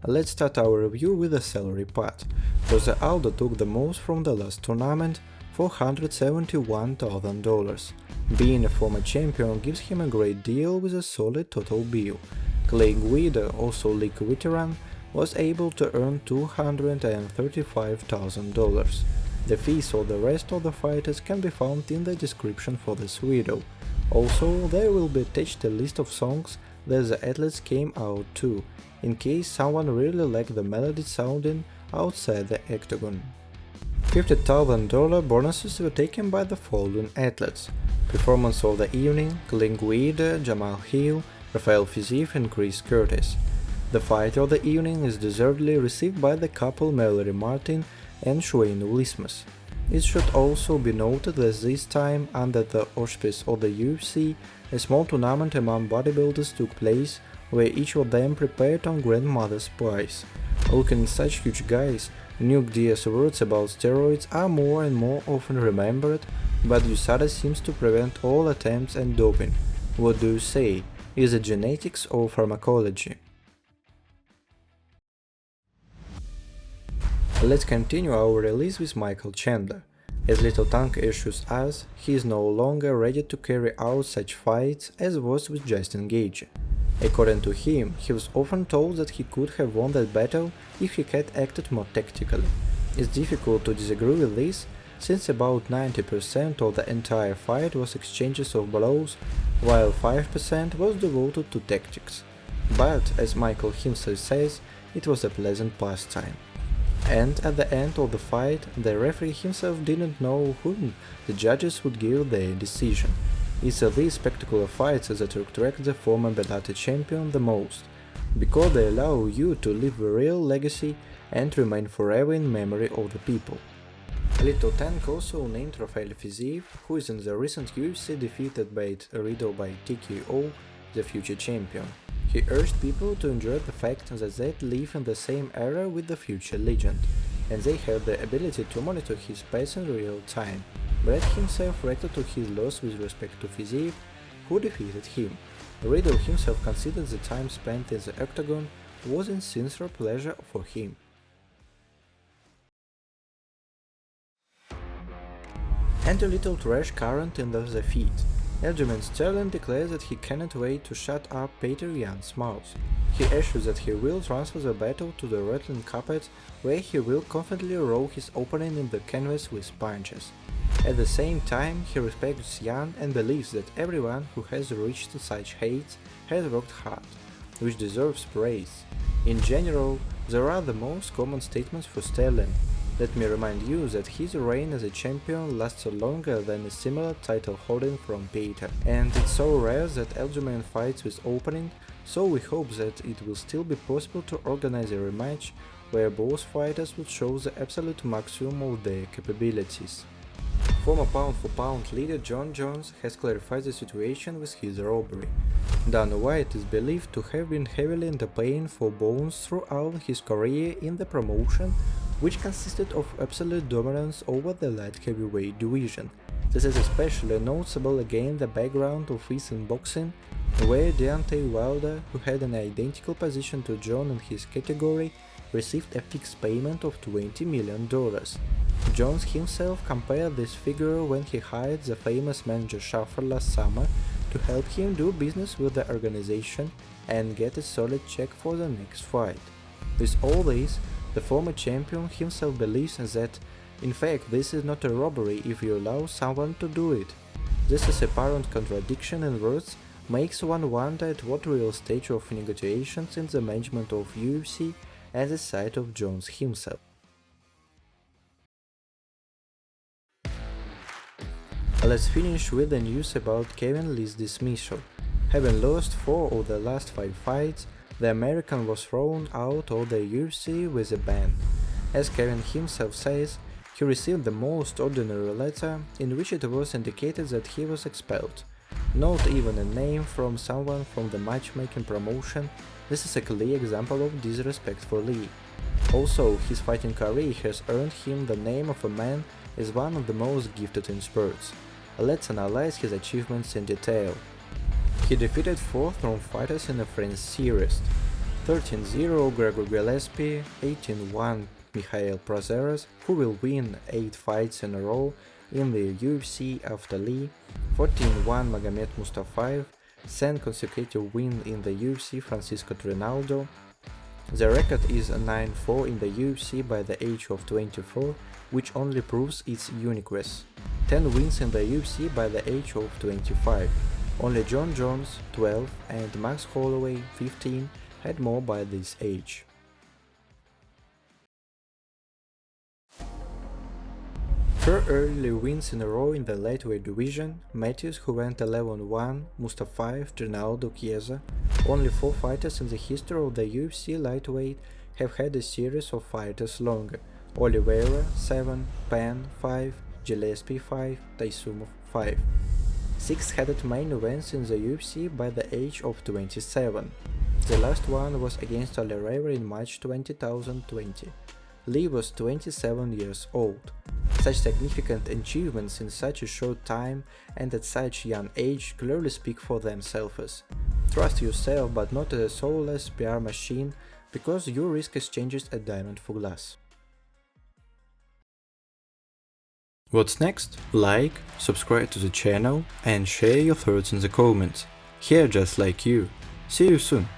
Let's start our review with the salary part. Jose Aldo took the most from the last tournament, $471,000. Being a former champion gives him a great deal with a solid total bill. Clay Guida, also league veteran, was able to earn $235,000. The fees of the rest of the fighters can be found in the description for this video. Also, there will be attached a list of songs that the athletes came out to, in case someone really liked the melody sounding outside the octagon. $50,000 bonuses were taken by the following athletes: Performance of the Evening, Clay Guida, Jamal Hill, Rafael Fiziev and Chris Curtis. The Fight of the Evening is deservedly received by the couple Mallory Martin and Shane Willismas. It should also be noted that this time, under the auspice of the UFC, a small tournament among bodybuilders took place, where each of them prepared on grandmother's pies. Looking at such huge guys, Nuke Diaz's words about steroids are more and more often remembered, but USADA seems to prevent all attempts at doping. What do you say? Is it genetics or pharmacology? Let's continue our release with Michael Chandler. As Little Tongue assures us, he is no longer ready to carry out such fights as was with Justin Gaethje. According to him, he was often told that he could have won that battle if he had acted more tactically. It's difficult to disagree with this, since about 90% of the entire fight was exchanges of blows, while 5% was devoted to tactics. But, as Michael himself says, it was a pleasant pastime. And at the end of the fight, the referee himself didn't know whom the judges would give their decision. It's these spectacular fights that attract the former Bellator champion the most, because they allow you to leave a real legacy and remain forever in memory of the people. Little Tank also named Rafael Fiziev, who is in the recent UFC defeated by Riddle by TKO, the future champion. He urged people to enjoy the fact that they live in the same era with the future legend, and they have the ability to monitor his pace in real time. Brett himself reacted to his loss with respect to Fiziev, who defeated him. Riddle himself considered the time spent in the octagon was in sincere pleasure for him. And a little trash current in the feed. Gaethje and Sterling declares that he cannot wait to shut up Peter Yan's mouth. He assures that he will transfer the battle to the wrestling carpet, where he will confidently roll his opponent in the canvas with punches. At the same time, he respects Yan and believes that everyone who has reached such heights has worked hard, which deserves praise. In general, there are the most common statements for Sterling. Let me remind you that his reign as a champion lasts longer than a similar title holding from Peter, and it's so rare that Gaethje fights with opening, so we hope that it will still be possible to organize a rematch where both fighters will show the absolute maximum of their capabilities. Former pound-for-pound leader John Jones has clarified the situation with his robbery. Dana White is believed to have been heavily underpaying for Bones throughout his career in the promotion, which consisted of absolute dominance over the light heavyweight division. This is especially noticeable against the background of recent boxing, where Deontay Wilder, who had an identical position to John in his category, received a fixed payment of $20 million. Jones himself compared this figure when he hired the famous manager Schaffer last summer to help him do business with the organization and get a solid check for the next fight. With all this, the former champion himself believes that, in fact, this is not a robbery if you allow someone to do it. This apparent contradiction in words makes one wonder at what real stage of negotiations in the management of UFC at the side of Jones himself. Let's finish with the news about Kevin Lee's dismissal. Having lost 4 of the last 5 fights, the American was thrown out of the UFC with a ban. As Kevin himself says, he received the most ordinary letter in which it was indicated that he was expelled. Not even a name from someone from the matchmaking promotion. This is a clear example of disrespect for Lee. Also, his fighting career has earned him the name of a man as one of the most gifted in sports. Let's analyze his achievements in detail. He defeated 4 Throne fighters in a French series. 13-0 Gregor Gillespie, 18-1 Mikhail Prazeres, who will win 8 fights in a row in the UFC after Lee, 14-1 Magomed Mustafayev, 10th consecutive win in the UFC Francisco Trinaldo. The record is 9-4 in the UFC by the age of 24, which only proves its uniqueness. 10 wins in the UFC by the age of 25. Only John Jones, 12, and Max Holloway, 15, had more by this age. Four early wins in a row in the lightweight division: Matthews, who went 11-1, Mustafayev, Trinaldo, Chiesa. Only 4 fighters in the history of the UFC lightweight have had a series of fighters longer: Oliveira 7, Penn 5, Gillespie 5, Taisumov 5. 6 had main events in the UFC by the age of 27. The last one was against Oliveira in March 2020. Lee was 27 years old. Such significant achievements in such a short time and at such young age clearly speak for themselves. Trust yourself, but not as a soulless PR machine, because your risk exchanges a diamond for glass. What's next? Like, subscribe to the channel and share your thoughts in the comments. Here just like you. See you soon!